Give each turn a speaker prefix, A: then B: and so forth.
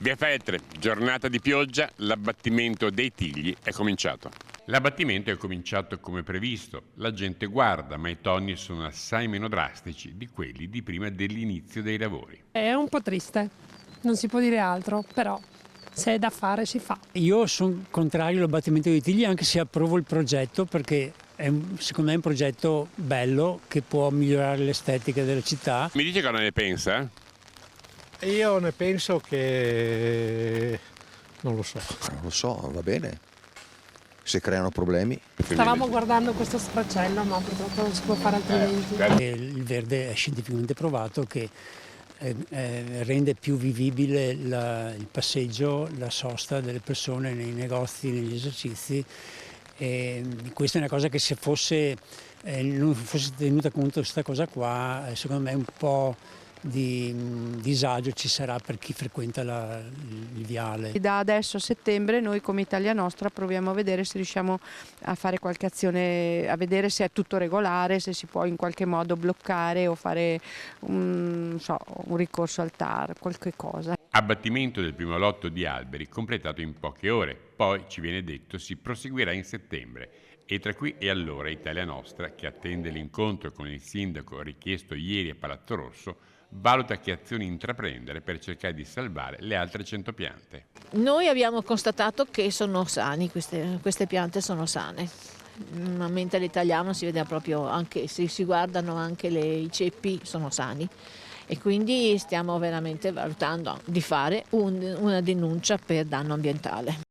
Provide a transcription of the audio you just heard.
A: Via Feltre, giornata di pioggia, l'abbattimento dei tigli è cominciato. L'abbattimento è cominciato come previsto. La gente guarda, ma i tonni sono assai meno drastici di quelli di prima dell'inizio dei lavori.
B: È un po' triste, non si può dire altro, però se è da fare si fa.
C: Io sono contrario all'abbattimento dei tigli, anche se approvo il progetto, perché secondo me è un progetto bello che può migliorare l'estetica della città.
A: Mi dice cosa ne pensa?
D: Io ne penso che... non lo so.
E: Non lo so, va bene. Se creano problemi.
B: Stavamo guardando questo sfracello, ma purtroppo non si può fare altrimenti.
C: Il verde è scientificamente provato che rende più vivibile il passeggio, la sosta delle persone nei negozi, negli esercizi. E questa è una cosa che se non fosse tenuta conto questa cosa qua, secondo me un po' di disagio ci sarà per chi frequenta il viale.
F: Da adesso a settembre noi come Italia Nostra proviamo a vedere se riusciamo a fare qualche azione, a vedere se è tutto regolare, se si può in qualche modo bloccare o fare un ricorso al TAR, qualche cosa.
A: Abbattimento del primo lotto di alberi completato in poche ore, poi ci viene detto si proseguirà in settembre. E tra qui e allora Italia Nostra, che attende l'incontro con il sindaco richiesto ieri a Palazzo Rosso, valuta che azioni intraprendere per cercare di salvare le altre 100 piante.
G: Noi abbiamo constatato che sono sani, queste piante sono sane. A mente all'italiano si vede proprio, anche se si guardano anche i ceppi sono sani. E quindi stiamo veramente valutando di fare una denuncia per danno ambientale.